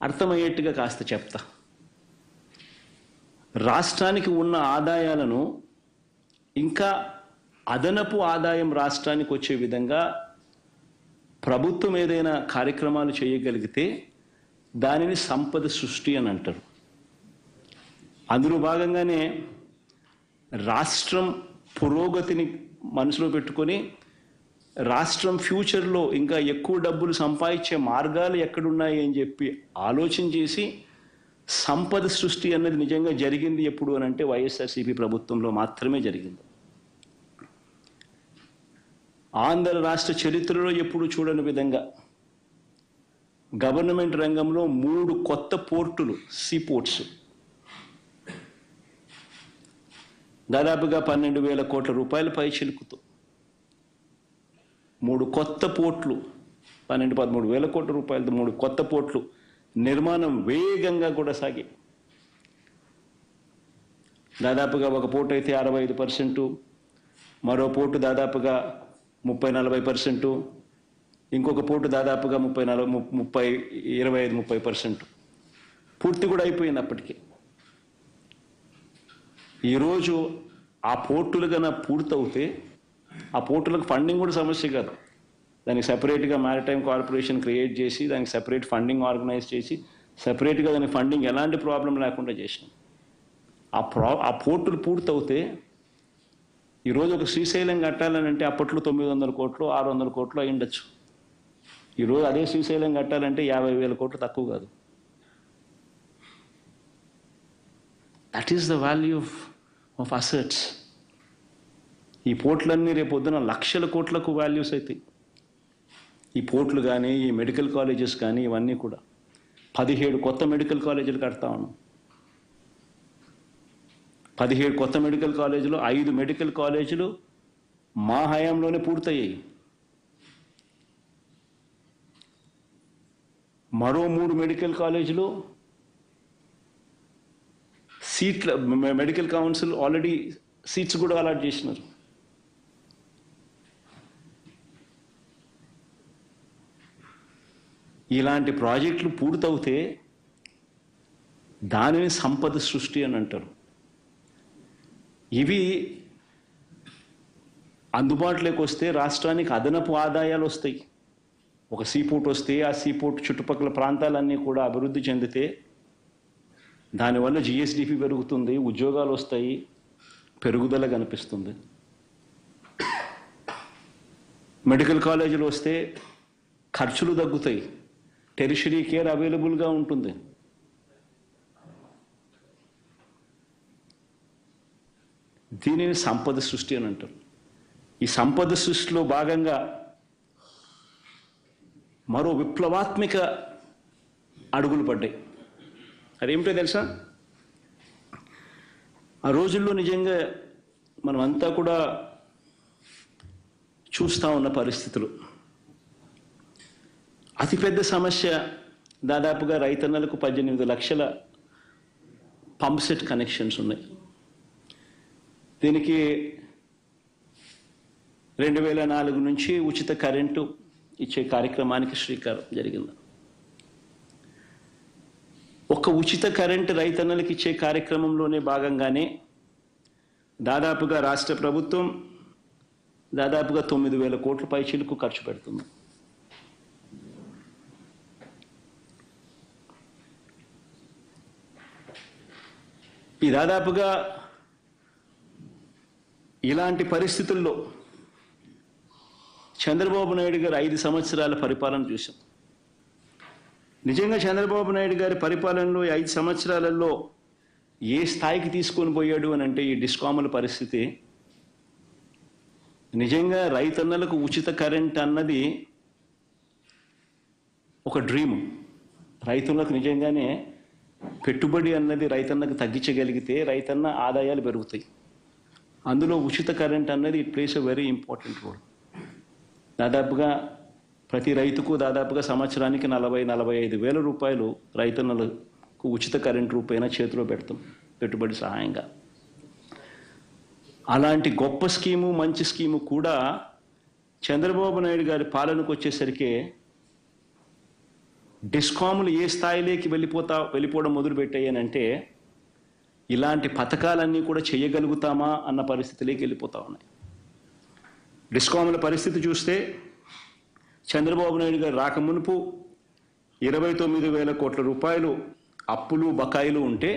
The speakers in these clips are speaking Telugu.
అర్థమయ్యేట్టుగా కాస్త చెప్తా. రాష్ట్రానికి ఉన్న ఆదాయాలను ఇంకా అదనపు ఆదాయం రాష్ట్రానికి వచ్చే విధంగా ప్రభుత్వం ఏదైనా కార్యక్రమాలు చేయగలిగితే దానిని సంపద సృష్టి అని అంటారు. అందులో భాగంగానే రాష్ట్రం పురోగతిని మనసులో పెట్టుకొని రాష్ట్రం ఫ్యూచర్లో ఇంకా ఎక్కువ డబ్బులు సంపాదించే మార్గాలు ఎక్కడున్నాయి అని చెప్పి ఆలోచన చేసి సంపద సృష్టి అన్నది నిజంగా జరిగింది ఎప్పుడు అని అంటే వైఎస్ఆర్సీపీ ప్రభుత్వంలో మాత్రమే జరిగింది. ఆంధ్ర రాష్ట్ర చరిత్రలో ఎప్పుడు చూడని విధంగా గవర్నమెంట్ రంగంలో 3 కొత్త పోర్టులు, సీపోర్ట్స్, దాదాపుగా 12,000 కోట్ల రూపాయల పై చిలుకుతూ 3 కొత్త పోర్ట్లు, 12-13 వేల కోట్ల రూపాయలతో 3 కొత్త పోర్ట్లు నిర్మాణం వేగంగా కూడా సాగి దాదాపుగా ఒక పోర్టు అయితే 65%, మరో పోర్టు దాదాపుగా 30-40%, ఇంకొక పోర్టు దాదాపుగా 25-30% పూర్తి కూడా అయిపోయింది అప్పటికే. ఈరోజు ఆ పోర్టులు కన్నా పూర్తవుతే ఆ పోర్టులకు ఫండింగ్ కూడా సమస్య కాదు. దానికి సపరేట్గా మ్యారిటైమ్ కార్పొరేషన్ క్రియేట్ చేసి దానికి సపరేట్ ఫండింగ్ ఆర్గనైజ్ చేసి సపరేట్గా దానికి ఫండింగ్ ఎలాంటి ప్రాబ్లం లేకుండా చేసినాం. ఆ పోర్టులు పూర్తవుతే ఈరోజు ఒక శ్రీశైలం కట్టాలని అంటే అప్పట్లో 900 కోట్లు 600 కోట్లు అయి ఉండొచ్చు. ఈరోజు అదే శ్రీశైలం కట్టాలంటే 50,000 కోట్లు తక్కువ కాదు. That is the value of assets. ఈ పోర్టులన్నీ రేపొద్దున లక్షల కోట్లకు వాల్యూస్ అవుతాయి. ఈ పోర్టులు కానీ ఈ మెడికల్ కాలేజెస్ కానీ ఇవన్నీ కూడా 17 కొత్త మెడికల్ కాలేజీలు కడతా ఉన్నాం. 17 కొత్త మెడికల్ కాలేజీలు, 5 మెడికల్ కాలేజీలు మా హయాంలోనే పూర్తయ్యాయి. మరో 3 మెడికల్ కాలేజీలు సీట్ల మెడికల్ కౌన్సిల్ ఆల్రెడీ సీట్స్ కూడా అలాట్ చేసినారు. ఇలాంటి ప్రాజెక్టులు పూర్తవుతే దానిని సంపద సృష్టి అని అంటారు. ఇవి అందుబాటులోకి వస్తే రాష్ట్రానికి అదనపు ఆదాయాలు వస్తాయి. ఒక సీపోర్ట్ వస్తే ఆ సీపోర్ట్ చుట్టుపక్కల ప్రాంతాలన్నీ కూడా అభివృద్ధి చెందితే దానివల్ల జిఎస్డిపి పెరుగుతుంది, ఉద్యోగాలు వస్తాయి, పెరుగుదల కనిపిస్తుంది. మెడికల్ కాలేజీలు వస్తే ఖర్చులు తగ్గుతాయి, టెరిషరీ కేర్ అవైలబుల్గా ఉంటుంది. దీనిని సంపద సృష్టి అని అంటారు. ఈ సంపద సృష్టిలో భాగంగా మరో విప్లవాత్మక అడుగులు పడ్డాయి. అదేమిటో తెలుసా? ఆ రోజుల్లో నిజంగా మనమంతా కూడా చూస్తూ ఉన్న పరిస్థితులు. అతిపెద్ద సమస్య దాదాపుగా రైతన్నలకు 18 లక్షల పంప్ సెట్ కనెక్షన్స్ ఉన్నాయి. దీనికి 2004 నుంచి ఉచిత కరెంటు ఇచ్చే కార్యక్రమానికి శ్రీకారం జరిగింది. ఒక ఉచిత కరెంటు రైతన్నలకు ఇచ్చే కార్యక్రమంలోనే భాగంగానే దాదాపుగా రాష్ట్ర ప్రభుత్వం దాదాపుగా 9,000 కోట్ల పైచిలకు ఖర్చు పెడుతుంది. ఈ దాదాపుగా ఇలాంటి పరిస్థితుల్లో చంద్రబాబు నాయుడు గారు 5 సంవత్సరాల పరిపాలన చూశాం. నిజంగా చంద్రబాబు నాయుడు గారి పరిపాలనలో 5 సంవత్సరాలలో ఏ స్థాయికి తీసుకొని పోయాడు అని అంటే ఈ డిస్కాముల పరిస్థితి నిజంగా రైతన్నలకు ఉచిత కరెంట్ అన్నది ఒక డ్రీమ్. రైతులకు నిజంగానే పెట్టుబడి అన్నది రైతన్నకు తగ్గించగలిగితే రైతన్న ఆదాయాలు పెరుగుతాయి. అందులో ఉచిత కరెంట్ అన్నది it plays a very important role. దాదాపుగా ప్రతి రైతుకు దాదాపుగా సంవత్సరానికి 40-45 వేల రూపాయలు రైతన్నలకు ఉచిత కరెంట్ రూపైనా చేతిలో పెడతాం పెట్టుబడి సహాయంగా. అలాంటి గొప్ప స్కీము, మంచి స్కీము కూడా చంద్రబాబు నాయుడు గారి పాలనకు వచ్చేసరికి డిస్కాములు ఏ స్థాయిలోకి వెళ్ళిపోవడం మొదలుపెట్టాయనంటే ఇలాంటి పథకాలన్నీ కూడా చేయగలుగుతామా అన్న పరిస్థితిలోకి వెళ్ళిపోతా ఉన్నాయి. డిస్కాముల పరిస్థితి చూస్తే చంద్రబాబు నాయుడు గారు రాకమునుపు 29,000 కోట్ల రూపాయలు అప్పులు బకాయిలు ఉంటే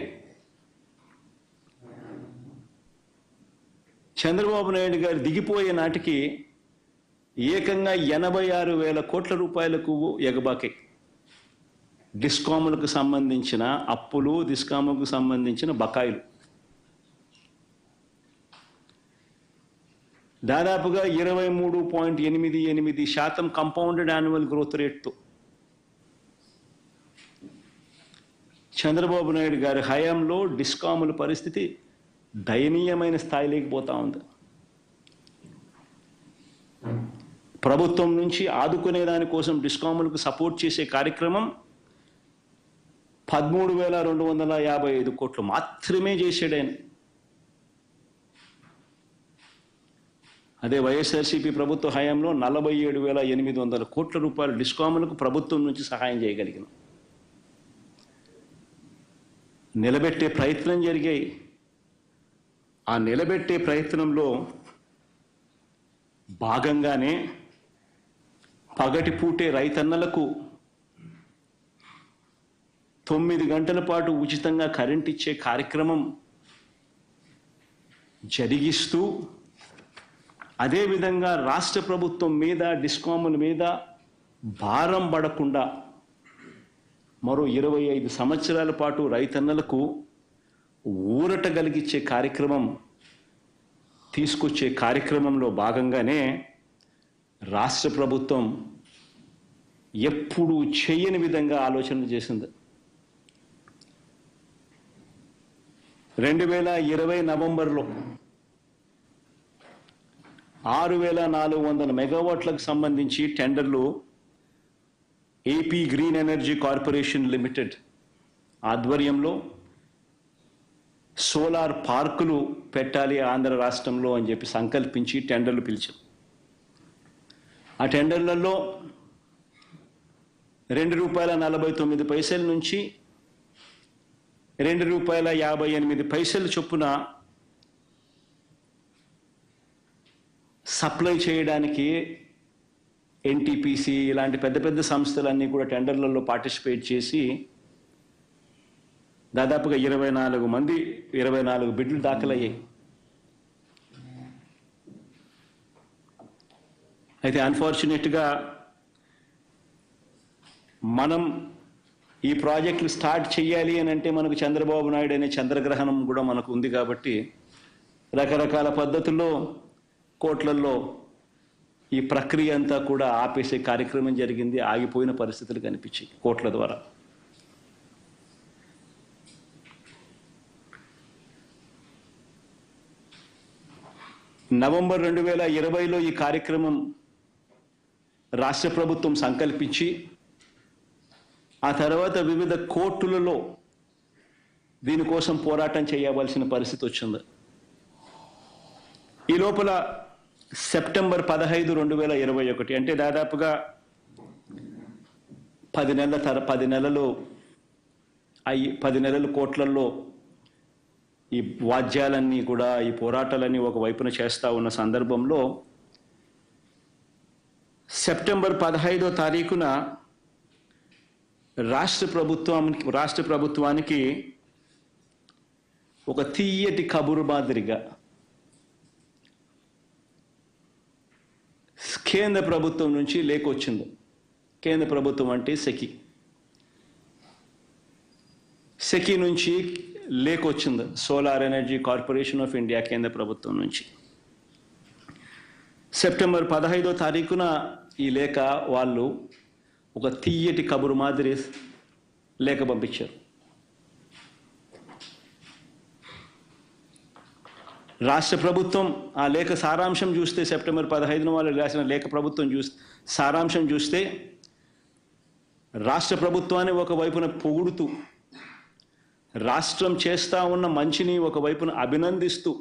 చంద్రబాబు నాయుడు గారు దిగిపోయే నాటికి ఏకంగా 86,000 కోట్ల రూపాయలకు ఎగబాకే డిస్కాములకు సంబంధించిన అప్పులు, డిస్కాములకు సంబంధించిన బకాయిలు దాదాపుగా 23.88% కంపౌండెడ్ యాన్యువల్ గ్రోత్ రేట్తో చంద్రబాబు నాయుడు గారి హయాంలో డిస్కాముల పరిస్థితి దయనీయమైన స్థాయిలోకి పోతా ఉంది. ప్రభుత్వం నుంచి ఆదుకునే దానికోసం డిస్కాములకు సపోర్ట్ చేసే కార్యక్రమం 13,255 కోట్లు మాత్రమే చేశాడు ఆయన. అదే వైఎస్ఆర్సీపీ ప్రభుత్వ హయాంలో 47,800 కోట్ల రూపాయల డిస్కాములకు ప్రభుత్వం నుంచి సహాయం చేయగలిగిన నిలబెట్టే ప్రయత్నం జరిగాయి. ఆ నిలబెట్టే ప్రయత్నంలో భాగంగానే పగటిపూటే రైతన్నలకు 9 గంటల పాటు ఉచితంగా కరెంట్ ఇచ్చే కార్యక్రమం జరిగిస్తూ అదేవిధంగా రాష్ట్ర ప్రభుత్వం మీద డిస్కాముల మీద భారం పడకుండా మరో 25 సంవత్సరాల పాటు రైతన్నలకు ఊరట కలిగించే కార్యక్రమం తీసుకొచ్చే కార్యక్రమంలో భాగంగానే రాష్ట్ర ప్రభుత్వం ఎప్పుడూ చేయని విధంగా ఆలోచనలు చేసింది. 2020 నవంబర్లో 6,400 మెగావాట్లకు సంబంధించి టెండర్లు AP green energy corporation limited ఆధ్వర్యంలో సోలార్ పార్కులు పెట్టాలి ఆంధ్ర రాష్ట్రంలో అని చెప్పి సంకల్పించి టెండర్లు పిలిచాం. ఆ టెండర్లలో ₹2.49 నుంచి ₹2.58 చొప్పున సప్లై చేయడానికి ఎన్టీపీసీ ఇలాంటి పెద్ద పెద్ద సంస్థలన్నీ కూడా టెండర్లలో పార్టిసిపేట్ చేసి దాదాపుగా 24 బిడ్లు దాఖలయ్యాయి. అయితే అన్ఫార్చునేట్గా మనం ఈ ప్రాజెక్టులు స్టార్ట్ చేయాలి అని అంటే మనకు చంద్రబాబు నాయుడు అనే చంద్రగ్రహణం కూడా మనకు ఉంది కాబట్టి రకరకాల పద్ధతుల్లో కోట్లల్లో ఈ ప్రక్రియ అంతా కూడా ఆపేసే కార్యక్రమం జరిగింది. ఆగిపోయిన పరిస్థితులు కనిపించాయి కోట్ల ద్వారా. నవంబర్ 2020లో ఈ కార్యక్రమం రాష్ట్ర ప్రభుత్వం సంకల్పించి ఆ తర్వాత వివిధ కోర్టులలో దీనికోసం పోరాటం చేయవలసిన పరిస్థితి వచ్చింది. ఈ లోపల సెప్టెంబర్ 15, 2021 అంటే దాదాపుగా 10 నెలలు కోట్లల్లో ఈ వాద్యాలన్నీ కూడా ఈ పోరాటాలన్నీ ఒకవైపున చేస్తూ ఉన్న సందర్భంలో సెప్టెంబర్ 15వ తారీఖున రాష్ట్ర ప్రభుత్వానికి ఒక తీయటి కబురు మాదిరిగా కేంద్ర ప్రభుత్వం నుంచి లేఖ వచ్చింది. కేంద్ర ప్రభుత్వం అంటే సెకి నుంచి లేఖ వచ్చింది. Solar energy corporation of India కేంద్ర ప్రభుత్వం నుంచి సెప్టెంబర్ 15వ తారీఖున ఈ లేఖ వాళ్ళు ఒక తీయటి కబురు మాదిరి లేఖ పంపించారు. రాష్ట్ర ప్రభుత్వం ఆ లేఖ సారాంశం చూస్తే సెప్టెంబర్ 15న వాళ్ళు రాసిన లేఖ సారాంశం చూస్తే రాష్ట్ర ప్రభుత్వాన్ని ఒకవైపున పొగుడుతూ రాష్ట్రం చేస్తా ఉన్న మంచిని ఒకవైపున అభినందిస్తూ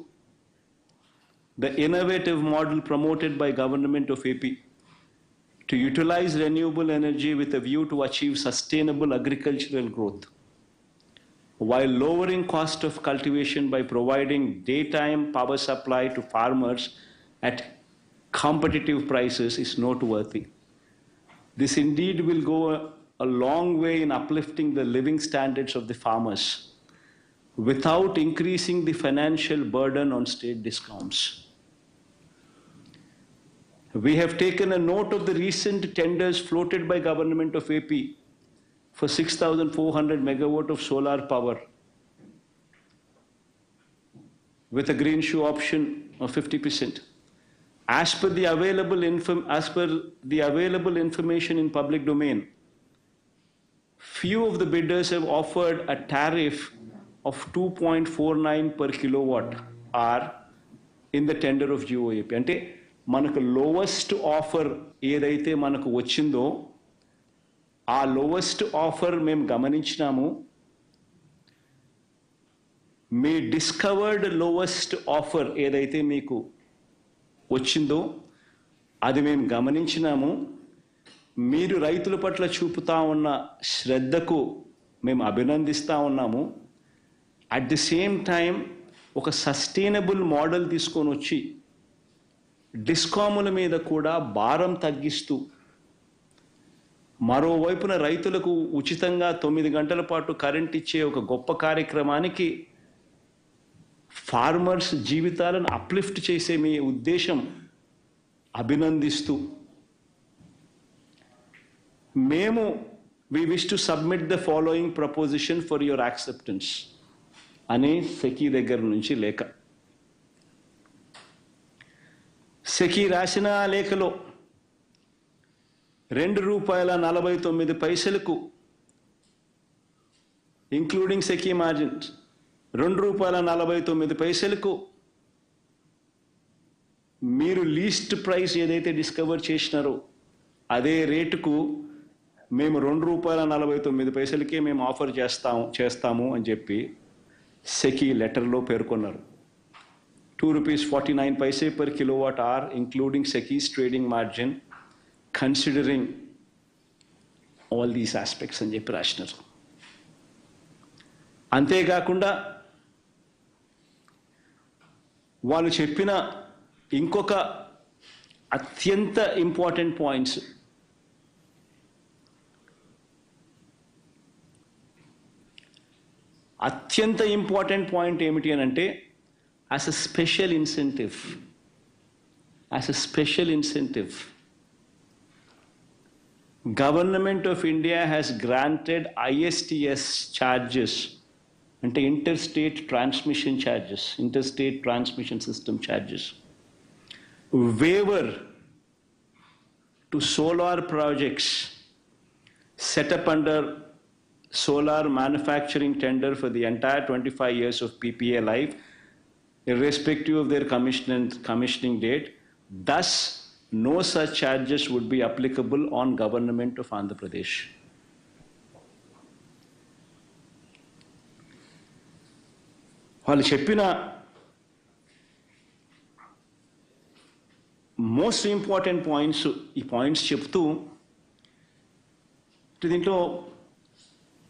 the innovative model promoted by government of AP to utilize renewable energy with a view to achieve sustainable agricultural growth, while lowering cost of cultivation by providing daytime power supply to farmers at competitive prices is noteworthy. This indeed will go a long way in uplifting the living standards of the farmers without increasing the financial burden on state discounts. We have taken a note of the recent tenders floated by Government of AP for 6,400 megawatt of solar power with a green shoe option of 50%. As per the available information in public domain, few of the bidders have offered a tariff of 2.49 per kilowatt hour in the tender of GOAP. అంటే మనకు లోవెస్ట్ ఆఫర్ ఏదైతే మనకు వచ్చిందో ఆ లోవెస్ట్ ఆఫర్ మేము గమనించినాము. మీ డిస్కవర్డ్ లోవెస్ట్ ఆఫర్ ఏదైతే మీకు వచ్చిందో అది మేము గమనించినాము. మీరు రైతుల పట్ల చూపుతా ఉన్న శ్రద్ధకు మేము అభినందిస్తూ ఉన్నాము. అట్ ది సేమ్ టైం ఒక సస్టైనబుల్ మోడల్ తీసుకొని వచ్చి డిస్కాముల మీద కూడా భారం తగ్గిస్తూ మరోవైపున రైతులకు ఉచితంగా 9 గంటల పాటు కరెంట్ ఇచ్చే ఒక గొప్ప కార్యక్రమానికి ఫార్మర్స్ జీవితాలను అప్లిఫ్ట్ చేసే మీ ఉద్దేశం అభినందిస్తూ మేము we wish to submit the following proposition for your acceptance అని సెకీ దగ్గర నుంచి లేఖ. సెకీ రాసిన లేఖలో ₹2.49 ఇంక్లూడింగ్ సెకీ మార్జిన్స్ ₹2.49 మీరు లీస్ట్ ప్రైస్ ఏదైతే డిస్కవర్ చేసినారో అదే రేటుకు మేము ₹2.49 మేము ఆఫర్ చేస్తాము అని చెప్పి సెకీ లెటర్లో పేర్కొన్నారు. ₹2.49 per kilowatt hour including SECI's trading margin considering all these aspects అని చెప్పి రాసినారు. అంతేకాకుండా వాళ్ళు చెప్పిన ఇంకొక అత్యంత ఇంపార్టెంట్ పాయింట్స్ ఏమిటి అని అంటే as a special incentive, Government of India has granted ISTS charges, అంటే interstate transmission system charges, waiver to solar projects set up under solar manufacturing tender for the entire 25 years of PPA life, irrespective of their commissioning date. Thus, no such charges would be applicable on Government of Andhra Pradesh. వాళ్ళు చెప్పిన మోస్ట్ ఇంపార్టెంట్ పాయింట్స్ ఈ పాయింట్స్ చెప్తూ దీంట్లో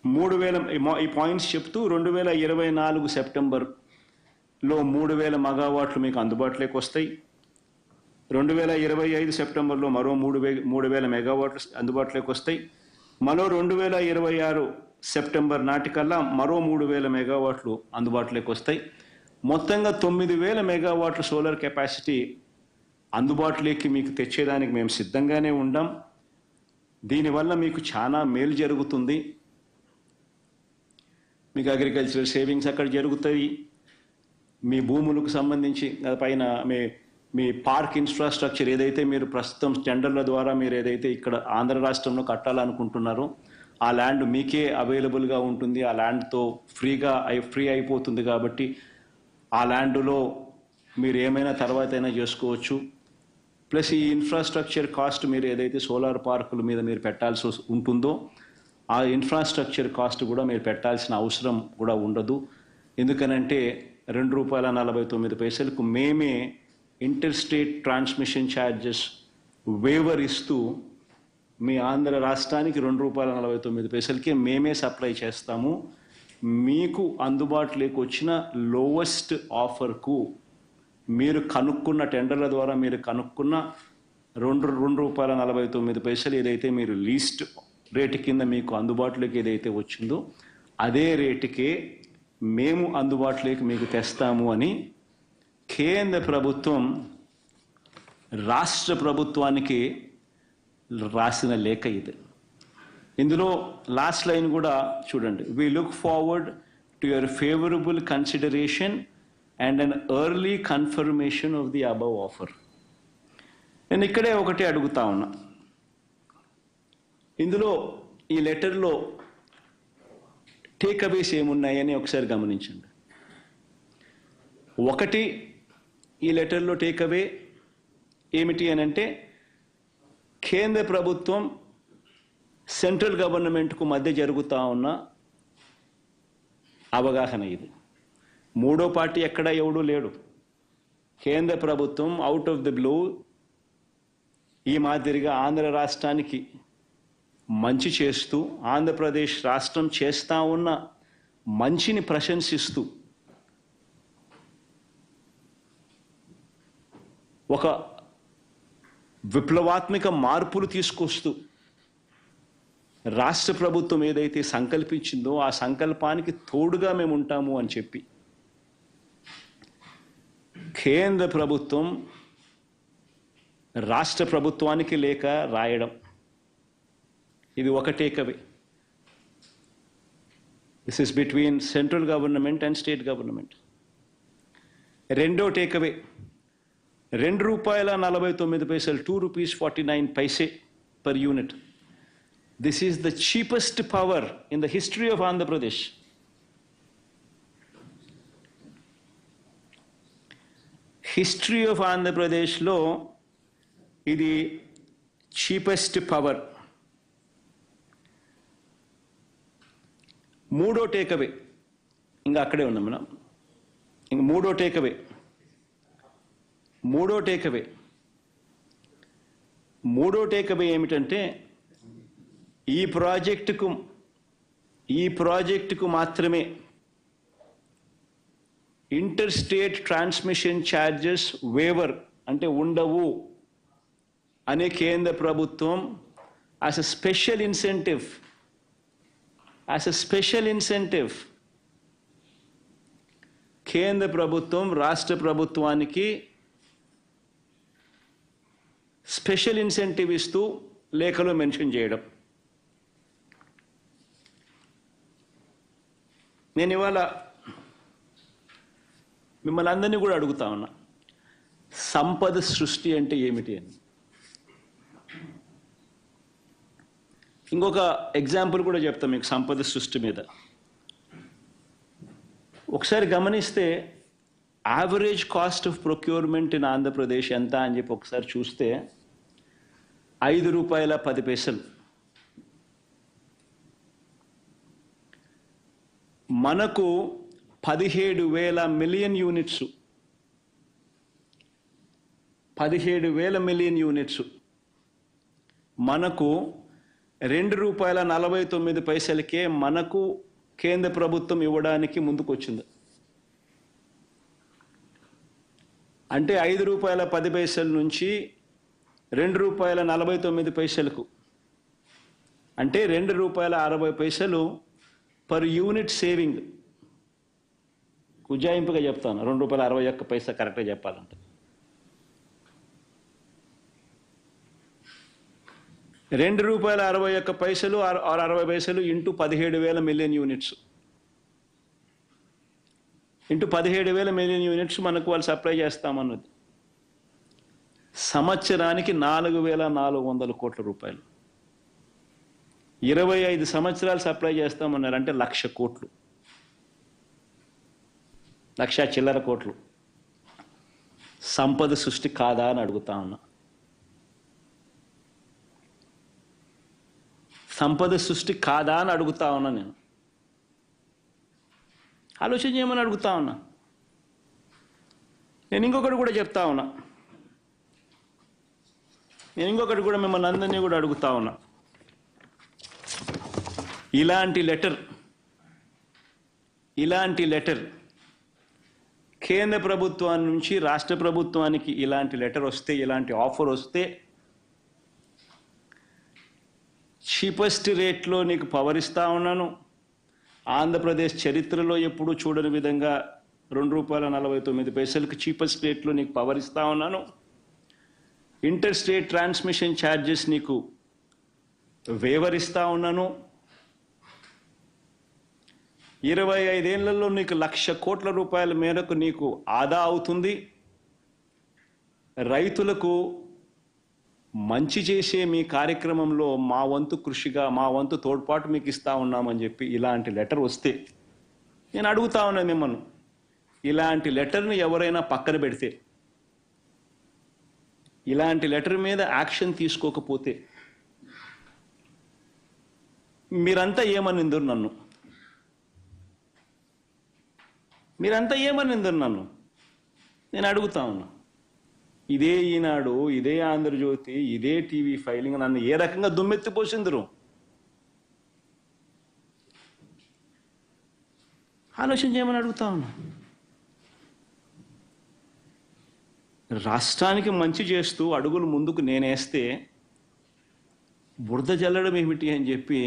2024 సెప్టెంబర్లో 3000 మెగావాట్లు మీకు అందుబాటులోకి వస్తాయి. 2025 సెప్టెంబర్లో మరో 3000 మెగావాట్లు అందుబాటులోకి వస్తాయి. మరో 2026 సెప్టెంబర్ నాటికల్లా మరో 3000 మెగావాట్లు అందుబాటులోకి వస్తాయి. మొత్తంగా 9000 మెగావాట్ల సోలార్ కెపాసిటీ అందుబాటులోకి మీకు తెచ్చేదానికి మేము సిద్ధంగానే ఉన్నాం. దీనివల్ల మీకు చాలా మేలు జరుగుతుంది. మీకు అగ్రికల్చరల్ సేవింగ్స్ అక్కడ జరుగుతాయి. మీ భూములకు సంబంధించి పైన మీ పార్క్ ఇన్ఫ్రాస్ట్రక్చర్ ఏదైతే మీరు ప్రస్తుతం టెండర్ల ద్వారా మీరు ఏదైతే ఇక్కడ ఆంధ్ర రాష్ట్రంలో కట్టాలనుకుంటున్నారో ఆ ల్యాండ్ మీకే అవైలబుల్గా ఉంటుంది. ఆ ల్యాండ్తో ఫ్రీ అయిపోతుంది. కాబట్టి ఆ ల్యాండ్లో మీరు ఏమైనా తర్వాత అయినా చేసుకోవచ్చు. ప్లస్ ఈ ఇన్ఫ్రాస్ట్రక్చర్ కాస్ట్ మీరు ఏదైతే సోలార్ పార్కుల మీద మీరు పెట్టాల్సి ఉంటుందో ఆ ఇన్ఫ్రాస్ట్రక్చర్ కాస్ట్ కూడా మీరు పెట్టాల్సిన అవసరం కూడా ఉండదు. ఎందుకనంటే ₹2.49 మేమే inter state transmission charges waiver ఇస్తూ మీ ఆంధ్ర రాష్ట్రానికి ₹2.49 మేమే సప్లై చేస్తాము. మీకు అందుబాటులోకి వచ్చిన లోవెస్ట్ ఆఫర్కు మీరు కనుక్కున్న టెండర్ల ద్వారా మీరు కనుక్కున్న ₹2.49 ఏదైతే మీరు లీస్ట్ రేటు కింద మీకు అందుబాటులోకి ఏదైతే వచ్చిందో అదే రేటుకే మేము అందుబాటులోకి మీకు తెస్తాము అని కేంద్ర ప్రభుత్వం రాష్ట్ర ప్రభుత్వానికి రాసిన లేఖ ఇది. ఇందులో లాస్ట్ లైన్ కూడా చూడండి. We look forward to your favourable consideration and an early confirmation of the above offer. నేను ఇక్కడే ఒకటి అడుగుతా ఉన్నా. ఇందులో ఈ లెటర్లో టేక్ అవేస్ ఏమున్నాయని ఒకసారి గమనించండి. ఒకటి, ఈ లెటర్లో టేక్ అవే ఏమిటి అని అంటే కేంద్ర ప్రభుత్వం సెంట్రల్ గవర్నమెంట్కు మధ్య జరుగుతూ ఉన్న అవగాహన ఇది. మూడో పార్టీ ఎక్కడ ఎవడూ లేడు. కేంద్ర ప్రభుత్వం అవుట్ ఆఫ్ ది బ్లూ ఈ మాదిరిగా ఆంధ్ర రాష్ట్రానికి మంచి చేస్తూ, ఆంధ్రప్రదేశ్ రాష్ట్రం చేస్తూ ఉన్న మంచిని ప్రశంసిస్తూ ఒక విప్లవాత్మక మార్పులు తీసుకొస్తూ రాష్ట్ర ప్రభుత్వం ఏదైతే సంకల్పించిందో ఆ సంకల్పానికి తోడుగా మేము ఉంటాము అని చెప్పి కేంద్ర ప్రభుత్వం రాష్ట్ర ప్రభుత్వానికి లేఖ రాయడం, ఇది ఒక takeaway. This is between central government and state government. రెండో takeaway, ₹2.49, ₹2.49 per unit. This is the cheapest power in the history of Andhra Pradesh. History of Andhra Pradesh లో ఇది చీపెస్ట్ పవర్. మూడో టేక్అవే, ఇంకా అక్కడే ఉన్నాం మనం. ఇంక మూడో టేక్అవే ఏమిటంటే ఈ ప్రాజెక్టుకు మాత్రమే inter state transmission charges waiver అంటే ఉండవు అనే కేంద్ర ప్రభుత్వం యాజ్ ఎ స్పెషల్ ఇన్సెంటివ్ కేంద్ర ప్రభుత్వం రాష్ట్ర ప్రభుత్వానికి స్పెషల్ ఇన్సెంటివ్ ఇస్తూ లేఖలో మెన్షన్ చేయడం. నేను ఇవాళ మిమ్మల్ని అందరినీ కూడా అడుగుతా ఉన్నా, సంపద సృష్టి అంటే ఏమిటి అని. ఇంకొక ఎగ్జాంపుల్ కూడా చెప్తాం మీకు సంపద సృష్టి మీద. ఒకసారి గమనిస్తే average cost of procurement in Andhra Pradesh ఎంత అని చెప్పి ఒకసారి చూస్తే ₹5.10. మనకు 17,000 మిలియన్ యూనిట్స్, 17,000 మిలియన్ యూనిట్స్ మనకు ₹2.49 మనకు కేంద్ర ప్రభుత్వం ఇవ్వడానికి ముందుకు వచ్చింది. అంటే ₹5.10 నుంచి ₹2.49 అంటే ₹2.60 పర్ యూనిట్ సేవింగ్. ఉజ్జాయింపుగా చెప్తాను, ₹2.61 కరెక్ట్గా చెప్పాలంటే. ₹2.61 or 60 into 17,000 million units, into 17,000 million units మనకు వాళ్ళు సప్లై చేస్తామన్నది. సంవత్సరానికి ₹4,400 కోట్ల. 25 సంవత్సరాలు సప్లై చేస్తామన్నారు అంటే 1,00,000 కోట్లు, 1,00,000 చిల్లర కోట్లు. సంపద సృష్టి కాదా అని అడుగుతా ఉన్నా. సంపద సృష్టి కాదా అని అడుగుతా ఉన్నా. నేను ఆలోచన చేయమని అడుగుతా ఉన్నా. నేను ఇంకొకటి కూడా చెప్తా ఉన్నా. నేను ఇంకొకటి కూడా మిమ్మల్ని అందరినీ కూడా అడుగుతా ఉన్నా. ఇలాంటి లెటర్ కేంద్ర ప్రభుత్వం నుంచి రాష్ట్ర ప్రభుత్వానికి ఇలాంటి లెటర్ వస్తే, ఇలాంటి ఆఫర్ వస్తే, చీపెస్ట్ రేట్లో నీకు పవర్ ఇస్తా ఉన్నాను, ఆంధ్రప్రదేశ్ చరిత్రలో ఎప్పుడూ చూడని విధంగా ₹2.49 చీపెస్ట్ రేట్లో నీకు పవర్ ఇస్తా ఉన్నాను, ఇంటర్ స్టేట్ ట్రాన్స్మిషన్ ఛార్జెస్ నీకు వేవర్ ఇస్తా ఉన్నాను, 25 ఏళ్లలో నీకు ₹1,00,000 కోట్ల మేరకు నీకు ఆదా అవుతుంది, రైతులకు మంచి చేసే మీ కార్యక్రమంలో మా వంతు కృషిగా, మా వంతు తోడ్పాటు మీకు ఇస్తా ఉన్నామని చెప్పి ఇలాంటి లెటర్ వస్తే, నేను అడుగుతా ఉన్నాను మిమ్మల్ని, ఇలాంటి లెటర్ని ఎవరైనా పక్కన పెడితే, ఇలాంటి లెటర్ మీద యాక్షన్ తీసుకోకపోతే మీరంతా ఏమనిందరు నన్ను? నేను అడుగుతా ఉన్నా. ఇదే ఈనాడు, ఇదే ఆంధ్రజ్యోతి, ఇదే టీవీ ఫైలింగ్ నన్ను ఏ రకంగా దుమ్మెత్తిపోసిందరు? ఆలోచన చేయమని అడుగుతా ఉన్నా. రాష్ట్రానికి మంచి చేస్తూ అడుగులు ముందుకు నేనేస్తే బురద జల్లడం ఏమిటి అని చెప్పి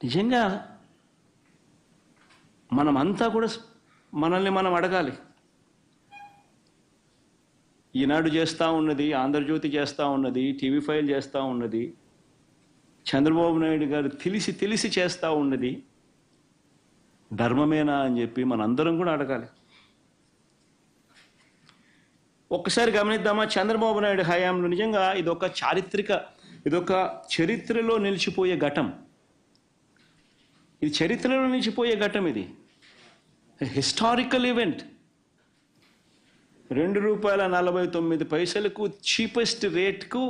నిజంగా మనమంతా కూడా మనల్ని మనం అడగాలి. ఈనాడు చేస్తూ ఉన్నది, ఆంధ్రజ్యోతి చేస్తూ ఉన్నది, టీవీ ఫైల్ చేస్తూ ఉన్నది, చంద్రబాబు నాయుడు గారు తెలిసి చేస్తూ ఉన్నది ధర్మమేనా అని చెప్పి మనందరం కూడా అడగాలి. ఒక్కసారి గమనిద్దామా, చంద్రబాబు నాయుడు హయాంలో నిజంగా ఇదొక చరిత్రలో నిలిచిపోయే ఘటం. ఇది చరిత్రలో నిలిచిపోయే ఘటం. ఇది హిస్టారికల్ ఈవెంట్. ₹2.49 చీపెస్ట్ రేట్కు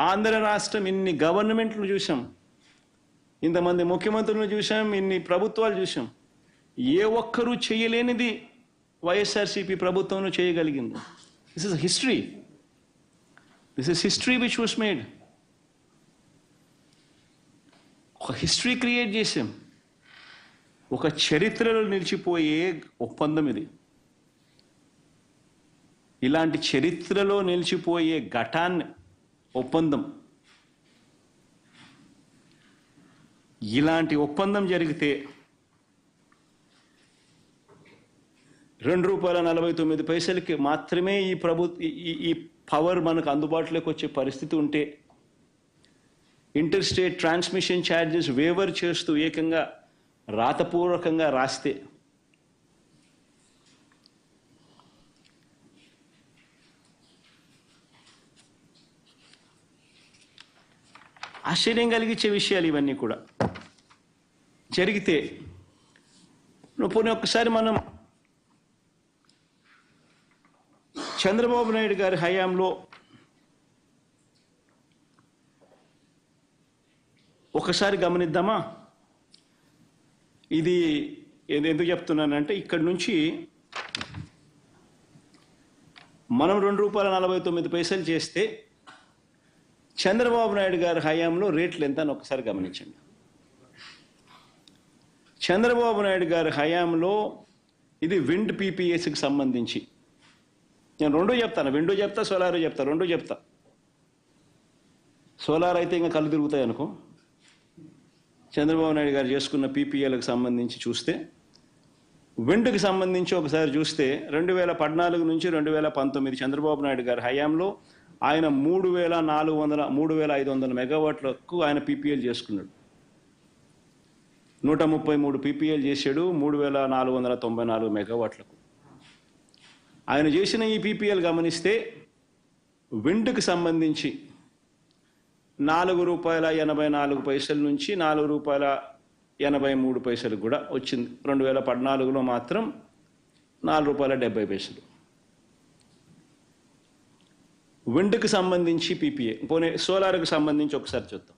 ఆంధ్ర రాష్ట్రం ఇన్ని గవర్నమెంట్లు చూసాం, ఇంతమంది ముఖ్యమంత్రులను చూసాం, ఇన్ని ప్రభుత్వాలు చూసాం. ఏ ఒక్కరూ చేయలేనిది వైఎస్ఆర్సీపీ ప్రభుత్వం చేయగలిగింది. This is history which was made. ఒక హిస్టరీ క్రియేట్ చేసాం. ఒక చరిత్రలో నిలిచిపోయే ఒప్పందం ఇది. ఇలాంటి చరిత్రలో నిలిచిపోయే ఒప్పందం, ఇలాంటి ఒప్పందం జరిగితే ₹2.49 మాత్రమే ఈ పవర్ మనకు అందుబాటులోకి వచ్చే పరిస్థితి ఉంటే, inter state transmission charges waiver చేస్తూ ఏకంగా రాతపూర్వకంగా రాస్తే, ఆశ్చర్యం కలిగించే విషయాలు ఇవన్నీ కూడా జరిగితే, పోనీ ఒక్కసారి మనం చంద్రబాబు నాయుడు గారి హయాంలో ఒకసారి గమనిద్దామా. ఇది ఎందుకు చెప్తున్నానంటే, ఇక్కడి నుంచి మనం ₹2.49 చేస్తే చంద్రబాబు నాయుడు గారి హయాంలో రేట్లు ఎంత అని ఒకసారి గమనించండి. చంద్రబాబు నాయుడు గారి హయాంలో ఇది విండ్ పీపీఎస్కి సంబంధించి, నేను రెండూ చెప్తాను, విండో చెప్తా, సోలార్ చెప్తా, రెండూ చెప్తా. సోలార్ అయితే ఇంకా కళ్ళు తిరుగుతాయి అనుకో. చంద్రబాబు నాయుడు గారు చేసుకున్న పీపీఎలకు సంబంధించి చూస్తే, విండ్కి సంబంధించి ఒకసారి చూస్తే 2014 నుంచి 2019 చంద్రబాబు నాయుడు గారి హయాంలో ఆయన 3,500 మెగావాట్లకు ఆయన పీపీఎల్ చేసుకున్నాడు. 133 పీపీఎల్ చేశాడు 3,494 మెగావాట్లకు. ఆయన చేసిన ఈ పీపీఎల్ గమనిస్తే విండ్కి సంబంధించి ₹4.84 నుంచి ₹4.83 కూడా వచ్చింది. 2014లో మాత్రం ₹4.70. విండ్కి సంబంధించి పీపీఏ. పోనీ సోలార్కి సంబంధించి ఒకసారి చూద్దాం.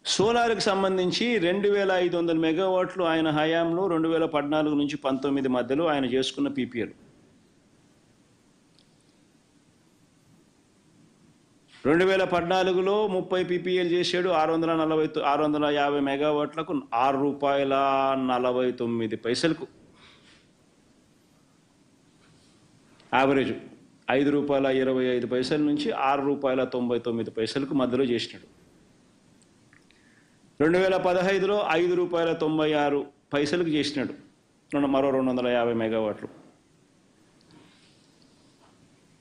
సోలార్కి సంబంధించి 2,500 మెగావాట్లు ఆయన హయాంలో 2014 నుంచి 19 మధ్యలో ఆయన చేసుకున్న పీపీఎల్. 2014లో 30 పీపీఎల్ చేశాడు. 650 మెగావాట్లకు ₹6.49 యావరేజ్. ₹5.25 నుంచి ₹6.99 మధ్యలో చేసినాడు. 2015లో ₹5.96 చేసినాడు, మరో 250 మెగావాట్లు.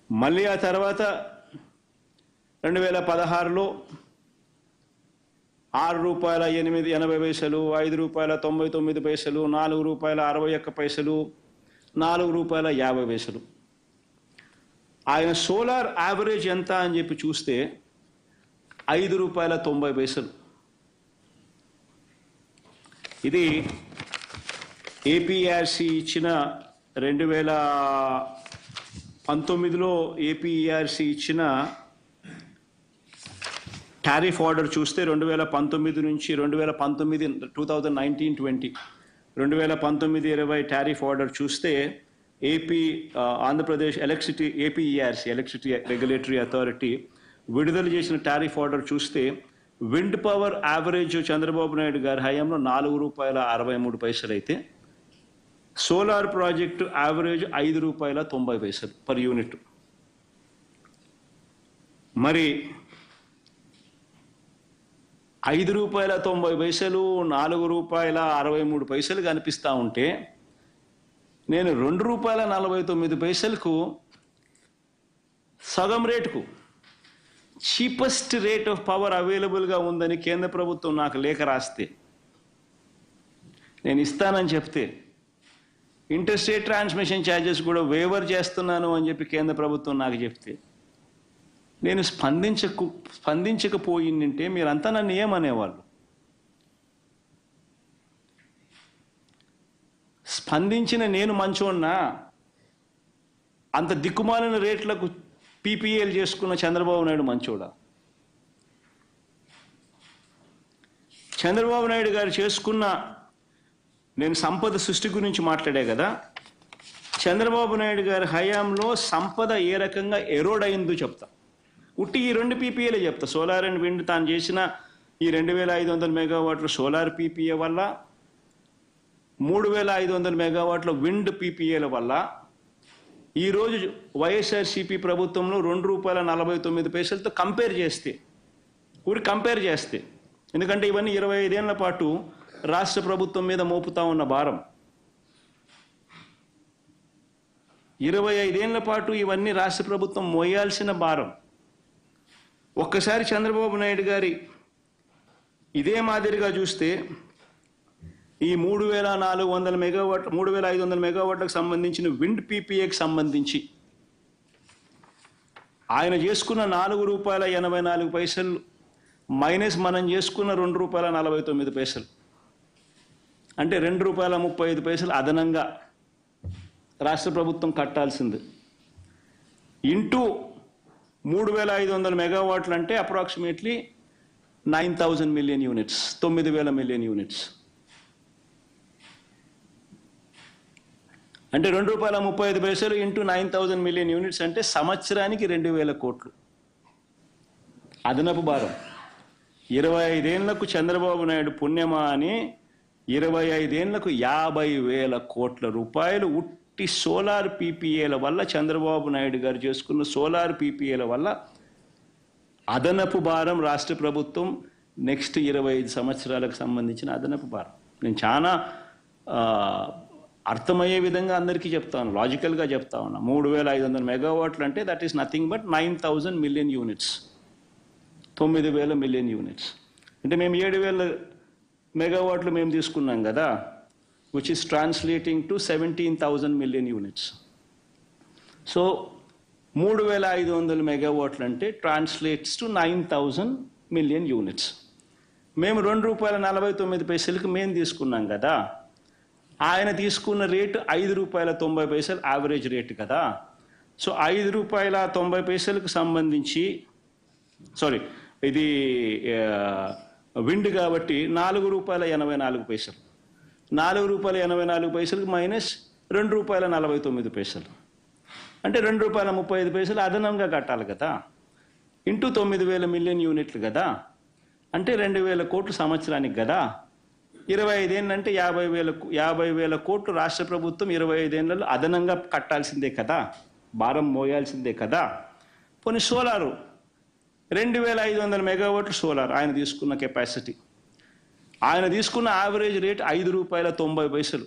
మళ్ళీ ఆ తర్వాత 2016లో ₹6.80, ₹5.99, ₹4.61, ₹4.50. ఆయన సోలార్ యావరేజ్ ఎంత అని చెప్పి చూస్తే ₹5.90. ఇది ఏపీఆర్సీ ఇచ్చిన 2019లో ఏపీఆర్సీ ఇచ్చిన టారిఫ్ ఆర్డర్ చూస్తే 2019 నుంచి 2019-20 టారిఫ్ ఆర్డర్ చూస్తే Andhra Pradesh APERC electricity regulatory authority విడుదల చేసిన టారిఫ్ ఆర్డర్ చూస్తే wind power average Chandrababu Naidu గారి హయాంలో ₹4.63 అయితే solar project average ₹5.90 per unit. మరి ₹5.90, ₹4.63 కనిపిస్తూ ఉంటే నేను ₹2.49 సగం రేటుకు చీపెస్ట్ రేట్ ఆఫ్ పవర్ అవైలబుల్గా ఉందని కేంద్ర ప్రభుత్వం నాకు లేఖ రాస్తే, నేను ఇస్తానని చెప్తే, ఇంటర్స్టేట్ ట్రాన్స్మిషన్ ఛార్జెస్ కూడా వేవర్ చేస్తున్నాను అని చెప్పి కేంద్ర ప్రభుత్వం నాకు చెప్తే, నేను స్పందించకపోయిందంటే మీరంతా నన్ను ఏమనేవాళ్ళు? స్పందించిన నేను మంచోన్నా? అంత దిక్కుమాలిన రేట్లకు పీపీఎల్ చేసుకున్న చంద్రబాబు నాయుడు మంచోడా? చంద్రబాబు నాయుడు గారు చేసుకున్న, నేను సంపద సృష్టి గురించి మాట్లాడే కదా, చంద్రబాబు నాయుడు గారి హయాంలో సంపద ఏ రకంగా ఎరోడ్ అయిందో చెప్తా. ఉట్టి ఈ 2 పీపీఏలే చెప్తా. సోలార్ అండ్ విండ్ తాను చేసిన ఈ 2500 మెగావాట్ల సోలార్ పీపీఏ వల్ల, 3500 మెగావాట్ల విండ్ పీపీఏల వల్ల ఈరోజు వైఎస్ఆర్సీపీ ప్రభుత్వంలో ₹2.49 కంపేర్ చేస్తే, ఎందుకంటే ఇవన్నీ 25 ఏళ్ల పాటు రాష్ట్ర ప్రభుత్వం మీద మోపుతా ఉన్న భారం, 25 ఏళ్ల పాటు ఇవన్నీ రాష్ట్ర ప్రభుత్వం మోయాల్సిన భారం. ఒక్కసారి చంద్రబాబు నాయుడు గారి ఇదే మాదిరిగా చూస్తే ఈ 3400 మెగావాట్ 3500 మెగావాట్లకు సంబంధించిన విండ్ పీపీఏకి సంబంధించి ఆయన చేసుకున్న ₹4.84 మైనస్ మనం చేసుకున్న ₹2.49, అంటే ₹2.35 అదనంగా రాష్ట్ర ప్రభుత్వం కట్టాల్సింది. ఇంటూ 3500 మెగావాట్లు అంటే approximately 9000 million units, 9000 million units. అంటే ₹2.35 ఇంటూ 9000 మిలియన్ యూనిట్స్ అంటే సంవత్సరానికి 2000 కోట్లు అదనపు భారం. 25 ఏళ్లకు చంద్రబాబు నాయుడు పుణ్యమా అని 25 ఏళ్లకు ₹50,000 కోట్ల ఉట్టి సోలార్ పీపీఏల వల్ల, చంద్రబాబు నాయుడు గారు చేసుకున్న సోలార్ పీపీఏల వల్ల అదనపు భారం రాష్ట్ర ప్రభుత్వం నెక్స్ట్ 25 సంవత్సరాలకు సంబంధించిన అదనపు భారం. నేను చాలా అర్థమయ్యే విధంగా అందరికీ చెప్తాను, లాజికల్గా చెప్తా ఉన్నా. 3500 మెగావాట్లు అంటే that is nothing but 9000 million units, 9000 million units. అంటే మేము 7000 మెగావాట్లు మేము తీసుకున్నాం కదా, which is translating to 17,000 million units. So 3500 మెగావాట్లు అంటే ట్రాన్స్లేట్స్ టు 9000 మిలియన్ యూనిట్స్. మేము ₹2.49 మేము తీసుకున్నాం కదా, ఆయన తీసుకున్న రేటు ₹5.90 యావరేజ్ రేటు కదా. సో ₹5.90 సంబంధించి, సారీ ఇది విండ్ కాబట్టి ₹4.84, ₹4.84 మైనస్ ₹2.49 అంటే ₹2.35 అదనంగా కట్టాలి కదా. ఇంటూ 9,000 మిలియన్ యూనిట్లు కదా, అంటే 2,000 కోట్లు సంవత్సరానికి కదా. 25 ఏళ్ళు అంటే 50,000 కోట్లు రాష్ట్ర ప్రభుత్వం 25 ఏళ్ళలో అదనంగా కట్టాల్సిందే కదా, భారం మోయాల్సిందే కదా. పోనీ సోలారు 2,500 మెగావాట్లు సోలార్ ఆయన తీసుకున్న కెపాసిటీ, ఆయన తీసుకున్న యావరేజ్ రేట్ ₹5.90.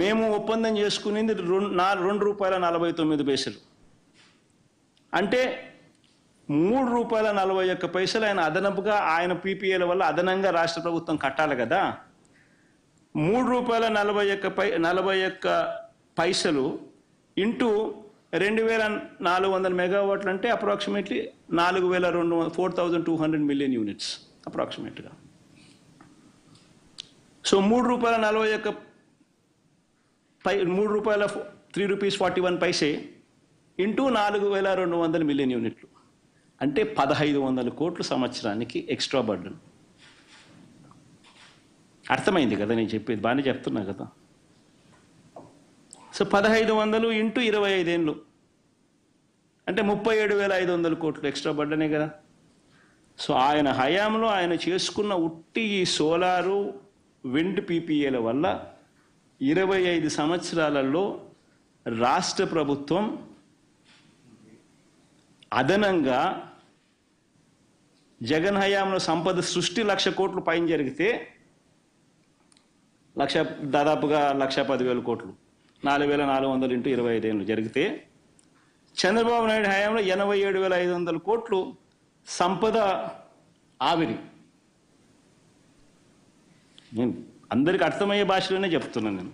మేము ఒప్పందం చేసుకునేది ₹2.49. అంటే ₹3.41 ఆయన అదనపుగా ఆయన పీపీఏల వల్ల అదనంగా రాష్ట్ర ప్రభుత్వం కట్టాలి కదా. ₹3.41 ఇంటూ 2,400 మెగావాట్లు అంటే అప్రాక్సిమేట్లీ 4,200 మిలియన్ యూనిట్స్ అప్రాక్సిమేట్గా. సో ₹3.41 ఇంటూ 4,200 మిలియన్ యూనిట్లు అంటే 1,500 కోట్లు సంవత్సరానికి ఎక్స్ట్రా బర్డన్. అర్థమైంది కదా నేను చెప్పేది, బాగానే చెప్తున్నా కదా. సో 1,500 ఇంటూ 25 ఏళ్ళు అంటే 37,500 కోట్లు ఎక్స్ట్రా బర్డనే కదా. సో ఆయన హయాంలో ఆయన చేసుకున్న ఉట్టి ఈ సోలారు విండ్ పీపీఏల వల్ల 25 సంవత్సరాలలో రాష్ట్ర ప్రభుత్వం అదనంగా జగన్ హయాంలో సంపద సృష్టి 1,00,000 కోట్లు పైన జరిగితే దాదాపుగా 1,10,000 కోట్లు 4,400 ఇంటూ 25 ఏళ్ళు జరిగితే, చంద్రబాబు నాయుడు హయాంలో 87,500 కోట్లు సంపద ఆవిరి. నేను అందరికి అర్థమయ్యే భాషలోనే చెప్తున్నాను నేను.